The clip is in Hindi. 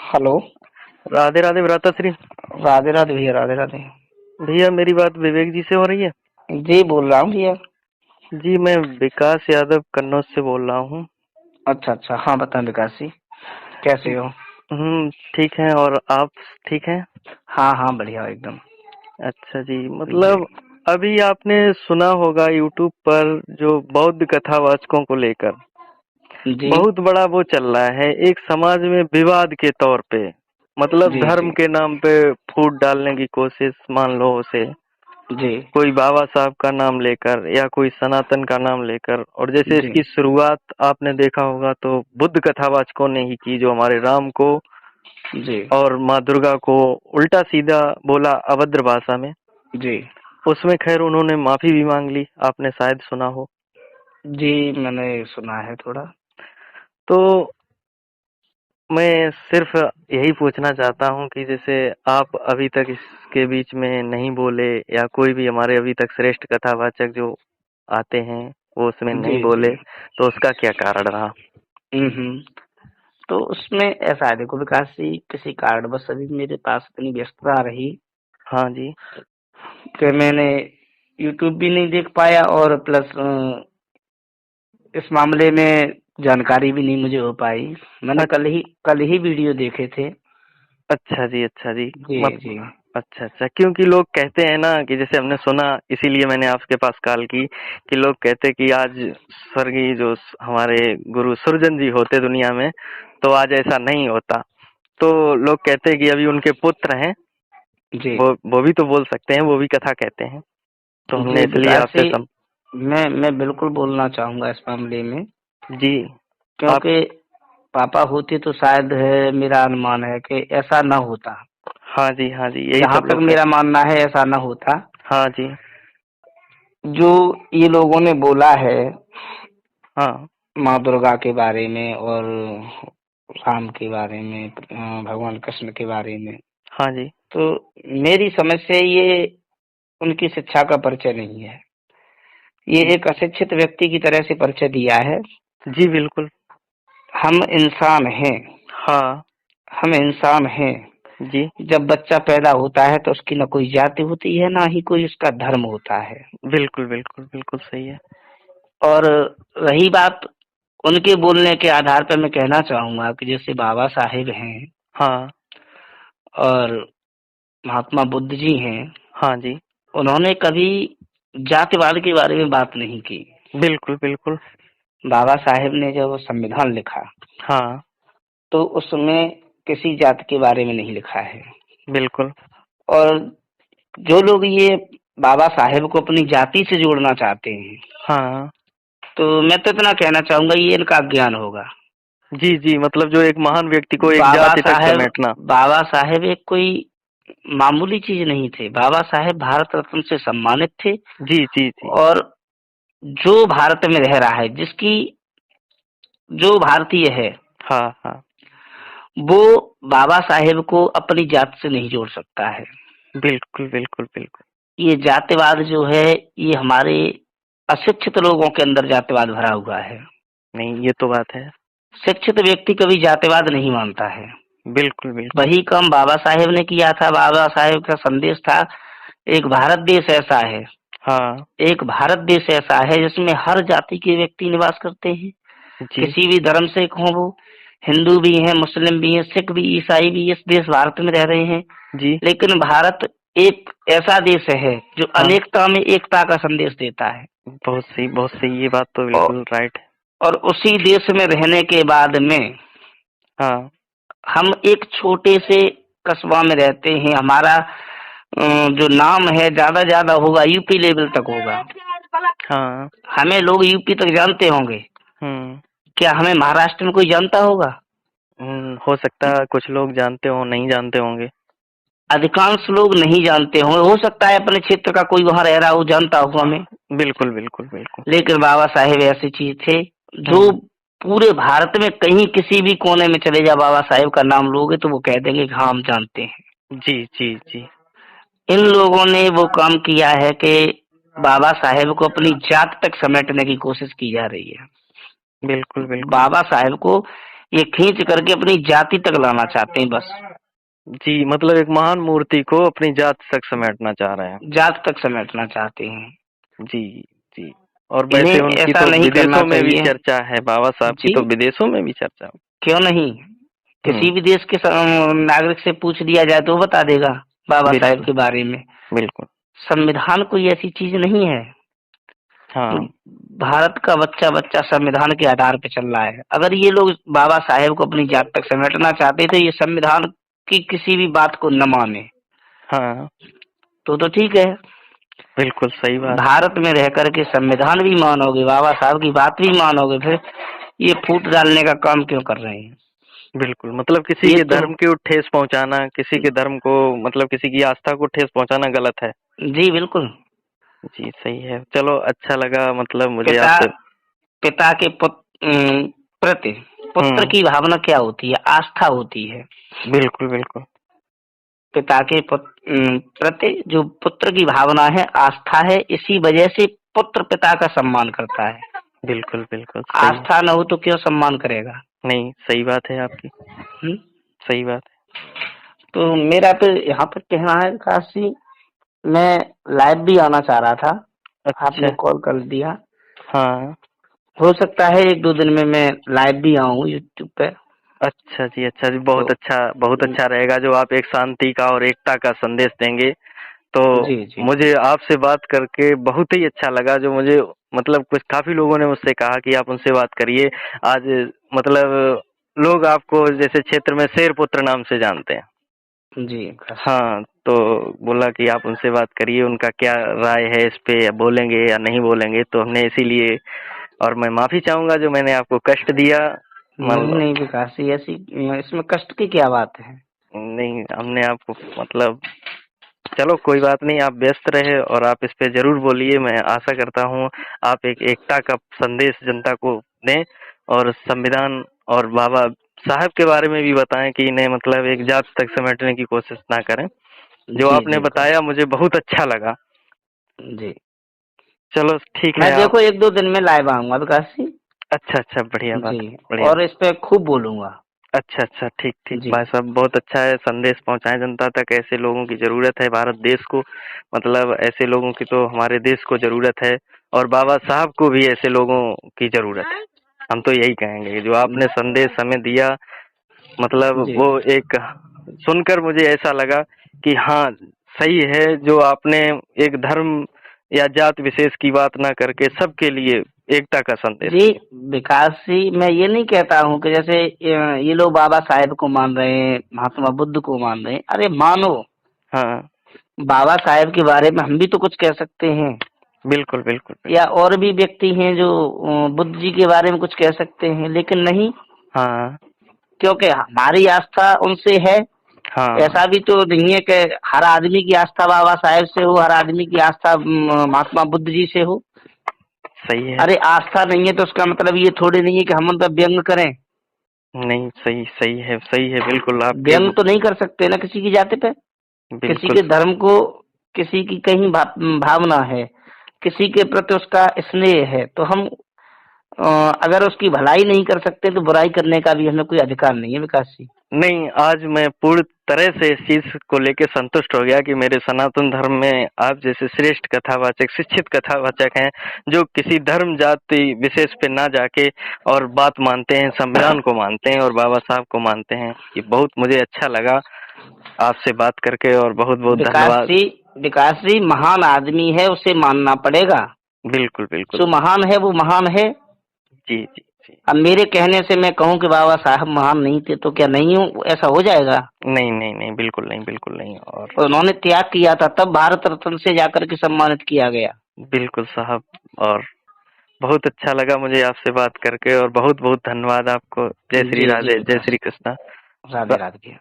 हेलो। राधे राधे भ्राताश्री। राधे राधे भैया, राधे राधे। भैया मेरी बात विवेक जी से हो रही है? जी बोल रहा हूँ भैया। जी मैं विकास यादव कन्नौज से बोल रहा हूँ। अच्छा अच्छा, हाँ बताएं विकास जी, कैसे हो? ठीक है। और आप ठीक हैं? हाँ हाँ बढ़िया एकदम। अच्छा जी। जी मतलब अभी आपने सुना होगा यूट्यूब पर जो बौद्ध कथावाचकों को लेकर जी बहुत बड़ा वो चल रहा है एक समाज में विवाद के तौर पे। मतलब जी धर्म जी के नाम पे फूट डालने की कोशिश मान लो उसे, जी कोई बाबा साहब का नाम लेकर या कोई सनातन का नाम लेकर। और जैसे जी इसकी शुरुआत आपने देखा होगा तो बुद्ध कथावाचकों ने ही की, जो हमारे राम को जी और माँ दुर्गा को उल्टा सीधा बोला अभद्र भाषा में। जी उसमें खैर उन्होंने माफी भी मांग ली, आपने शायद सुना हो। जी मैंने सुना है थोड़ा। तो मैं सिर्फ यही पूछना चाहता हूँ कि जैसे आप अभी तक इसके बीच में नहीं बोले, या कोई भी हमारे अभी तक श्रेष्ठ कथावाचक जो आते हैं वो उसमें नहीं जी जी। बोले, तो उसका क्या कारण रहा? हम्म। तो उसमें ऐसा है, देखो विकास जी, किसी कारणवश अभी मेरे पास इतनी व्यस्तता रही हाँ जी। कि मैंने यूट्यूब भी नहीं देख पाया, और प्लस इस मामले में जानकारी भी नहीं मुझे हो पाई। मैंने अ- कल ही वीडियो देखे थे। अच्छा जी, अच्छा जी। जी मत जी अच्छा अच्छा, क्योंकि लोग कहते हैं ना कि जैसे हमने सुना, इसीलिए मैंने आपके पास कॉल की, कि लोग कहते कि आज स्वर्गीय जो हमारे गुरु सुरजन जी होते दुनिया में, तो आज ऐसा नहीं होता। तो लोग कहते हैं कि अभी उनके पुत्र हैं, जी वो भी तो बोल सकते हैं, वो भी कथा कहते हैं। तो हमने जी इसलिए विकास आपसे जी, मैं बिल्कुल बोलना चाहूंगा इस मामले में, जी। आप क्योंकि पापा होते तो शायद है, मेरा अनुमान है कि ऐसा न होता। हाँ जी, हाँ जी, यही जहां सब तक लोग मेरा कहते मानना है ऐसा न होता। हैं। हाँ जी। जो ये लोगों ने बोला है हाँ माँ दुर्गा के बारे में, और राम के बारे में, भगवान कृष्ण के बारे में, हाँ जी। तो मेरी समझ से ये उनकी शिक्षा का परिचय नहीं है। ये एक अशिक्षित व्यक्ति की तरह से परिचय दिया है। जी बिल्कुल। हम इंसान हैं, हाँ हम इंसान हैं। जी। जब बच्चा पैदा होता है तो उसकी न कोई जाति होती है, ना ही कोई उसका धर्म होता है। बिल्कुल बिल्कुल बिल्कुल सही है। और रही बात उनके बोलने के आधार पर, मैं कहना चाहूंगा कि जैसे बाबा साहेब हैं हाँ और महात्मा बुद्ध जी हैं, हाँ जी। उन्होंने कभी जातिवाद के बारे में बात नहीं की। बिल्कुल बिल्कुल। बाबा साहेब ने जब संविधान लिखा हाँ तो उसमें किसी जाति के बारे में नहीं लिखा है। बिल्कुल। और जो लोग ये बाबा साहेब को अपनी जाति से जोड़ना चाहते हैं, हाँ तो मैं तो इतना कहना चाहूंगा, ये इनका अज्ञान होगा। जी जी, मतलब जो एक महान व्यक्ति को एक बाबा जाति तक साहेब समेटना। बाबा साहेब एक कोई मामूली चीज नहीं थे। बाबा साहेब भारत रत्न से सम्मानित थे। जी जी जी। और जो भारत में रह रहा है, जिसकी जो भारतीय है, हाँ हाँ। वो बाबा साहेब को अपनी जात से नहीं जोड़ सकता है। बिल्कुल बिल्कुल बिल्कुल। ये जातिवाद जो है, ये हमारे अशिक्षित लोगों के अंदर जातिवाद भरा हुआ है। नहीं, ये तो बात है। शिक्षित व्यक्ति कभी जातिवाद नहीं मानता है। बिल्कुल बिल्कुल। वही काम बाबा साहेब ने किया था। बाबा साहेब का संदेश था, एक भारत देश ऐसा है, हाँ एक भारत देश ऐसा है जिसमें हर जाति के व्यक्ति निवास करते हैं। जी किसी भी धर्म से हो, वो हिंदू भी हैं, मुस्लिम भी हैं, सिख भी, ईसाई भी इस देश भारत में रह रहे हैं। जी। लेकिन भारत एक ऐसा देश है जो हाँ, अनेकता में एकता का संदेश देता है। बहुत सही बहुत सही, ये बात तो और बिल्कुल राइट है। उसी देश में रहने के बाद में हाँ हम एक छोटे से कस्बा में रहते हैं। हमारा जो नाम है ज्यादा ज्यादा होगा यूपी लेवल तक होगा। हाँ। हमें लोग यूपी तक जानते होंगे। हम्म। क्या हमें महाराष्ट्र में कोई जानता होगा? हो सकता है कुछ लोग जानते हो, नहीं जानते होंगे। अधिकांश लोग नहीं जानते होंगे। हो सकता है अपने क्षेत्र का कोई वहां रह रहा हो, जानता हो हमें। बिल्कुल बिल्कुल बिल्कुल। लेकिन बाबा साहेब ऐसी चीज थे जो हम्म। पूरे भारत में कहीं किसी भी कोने में चले जाओ, बाबा साहेब का नाम लोगे तो वो कह देंगे कि हाँ हम जानते हैं। जी जी जी। इन लोगों ने वो काम किया है कि बाबा साहेब को अपनी जात तक समेटने की कोशिश की जा रही है। बिल्कुल बिल्कुल। बाबा साहेब को ये खींच करके अपनी जाति तक लाना चाहते हैं बस। जी, मतलब एक महान मूर्ति को अपनी जात तक समेटना चाह रहे हैं। जात तक समेटना चाहते हैं। जी, जी। और वैसे इन्हें उनकी ऐसा तो नहीं करना विदेशों में भी चाहिए। चर्चा है, बाबा साहब की जी, तो विदेशों में भी चर्चा। क्यों नहीं? हुँ, किसी भी देश के नागरिक से पूछ लिया जाए तो वो बता देगा बाबा साहेब बिल्कुल, के बारे में। बिल्कुल। संविधान कोई ऐसी चीज नहीं है कि हाँ, भारत का बच्चा बच्चा संविधान के आधार पे चल रहा है। अगर ये लोग बाबा साहेब को अपनी जात तक समेटना चाहते तो ये संविधान की किसी भी बात को न माने हाँ, तो ठीक है। बिल्कुल सही बात है। भारत में रह करके संविधान भी मानोगे, बाबा साहब की बात भी मानोगे, फिर ये फूट डालने का काम क्यों कर रहे हैं? बिल्कुल, मतलब किसी ये के तो धर्म को ठेस पहुँचाना, किसी के धर्म को मतलब किसी की आस्था को ठेस पहुँचाना गलत है। जी बिल्कुल। जी, सही है। चलो अच्छा लगा मतलब मुझे पिता आपसे। पिता के प्रति पुत्र हुँ, की भावना क्या होती है? आस्था होती है। बिल्कुल, बिल्कुल। पिता के प्रति जो पुत्र की भावना है, आस्था है, इसी वजह से पुत्र पिता का सम्मान करता है। बिल्कुल, बिल्कुल, सही है। आस्था न हो तो क्यों सम्मान करेगा? नहीं, सही बात है आपकी, हुँ? सही बात है। तो मेरा तो यहाँ पर कहना है काशी, मैं लाइव भी आना चाह रहा था, आपने अच्छा, कॉल कर दिया। हाँ। हो सकता है 1-2 दिन में मैं लाइव भी आऊँ यूट्यूब पे। अच्छा जी, तो बहुत अच्छा रहेगा जो आप एक शांति का और एकता का संदेश देंगे। तो जी, जी। मुझे आपसे बात करके बहुत ही अच्छा लगा जो मुझे मतलब कुछ काफ़ी लोगों ने मुझसे कहा कि आप उनसे बात करिए। आज मतलब लोग आपको जैसे क्षेत्र में शेरपुत्र नाम से जानते हैं। जी, काशी। हाँ, तो बोला कि आप उनसे बात करिए, उनका क्या राय है इस पे, या बोलेंगे या नहीं बोलेंगे, तो हमने इसीलिए। और मैं माफ़ी चाहूँगा जो मैंने आपको कष्ट दिया। नहीं, मतलब नहीं विकास, ऐसी इसमें कष्ट की क्या बात है? नहीं, हमने आपको मतलब चलो कोई बात नहीं, आप व्यस्त रहे और आप इस पे ज़रूर बोलिए। मैं आशा करता हूँ आप एक एकता का संदेश जनता को दें और संविधान और बाबा साहब के बारे में भी बताएँ कि इन्हें मतलब एक जात तक समेटने की कोशिश ना करें। जो जी, आपने जी बताया विकास। मुझे बहुत अच्छा लगा। जी। चलो ठीक मैं है आप। देखो 1-2 दिन में लाइव आऊँगा विकास जी। अच्छा, बढ़िया बात जी, है, बढ़िया और बात। इस पे खूब बोलूँगा। अच्छा, ठीक जी, भाई साहब बहुत अच्छा है, संदेश पहुँचाएँ जनता तक, ऐसे लोगों की ज़रूरत है भारत देश को, मतलब ऐसे लोगों की तो हमारे देश को ज़रूरत है और बाबा साहब को भी ऐसे लोगों की ज़रूरत है। हम तो यही कहेंगे, जो आपने संदेश हमें दिया मतलब जी, वो एक सुनकर मुझे ऐसा लगा कि हाँ, सही है जो आपने एक धर्म या जात विशेष की बात ना करके सबके लिए एकता का संदेश जी दिया। विकास जी, मैं ये नहीं कहता हूँ कि जैसे ये लोग बाबा साहेब को मान रहे हैं, महात्मा बुद्ध को मान रहे हैं। अरे मानो, हाँ, बाबा साहेब के बारे में हम भी तो कुछ कह सकते हैं, बिल्कुल, बिल्कुल, या बिल्कुल। और भी व्यक्ति हैं जो बुद्ध जी के बारे में कुछ कह सकते हैं, लेकिन नहीं, हाँ, क्योंकि हमारी आस्था उनसे है। हाँ, ऐसा भी तो नहीं है कि हर आदमी की आस्था बाबा साहेब से हो, हर आदमी की आस्था महात्मा बुद्ध जी से हो। सही है। अरे आस्था नहीं है तो उसका मतलब ये थोड़ी नहीं है कि हम उन पर व्यंग करें। नहीं, सही है, बिल्कुल आपके व्यंग तो नहीं कर सकते ना किसी की जाति पे। किसी बिल्कुल के धर्म को, किसी की कहीं भावना है, किसी के प्रति उसका स्नेह है, तो हम अ, अगर उसकी भलाई नहीं कर सकते तो बुराई करने का भी हमें कोई अधिकार नहीं है विकास जी। नहीं, आज मैं पूर्ण तरह से इस चीज़ को लेके संतुष्ट हो गया कि मेरे सनातन धर्म में आप जैसे श्रेष्ठ कथावाचक, शिक्षित कथावाचक हैं, जो किसी धर्म जाति विशेष पे ना जाके और बात मानते हैं, संविधान को मानते हैं और बाबा साहब को मानते हैं। ये बहुत मुझे अच्छा लगा आपसे बात करके और बहुत-बहुत विकास धन्यवाद। जी, विकास जी महान आदमी है, उसे मानना पड़ेगा। बिल्कुल, बिल्कुल। जो महान है वो महान है। जी। अब मेरे कहने से मैं कहूँ कि बाबा साहब महान नहीं थे तो क्या नहीं हूँ, ऐसा हो जाएगा? नहीं, बिल्कुल नहीं और और उन्होंने त्याग किया था तब भारत रत्न से जाकर के सम्मानित किया गया। बिल्कुल साहब और बहुत अच्छा लगा मुझे आपसे बात करके और बहुत-बहुत धन्यवाद आपको। जय श्री जी, जी राधे, जय विकास। श्री कृष्णा। राधे राधे।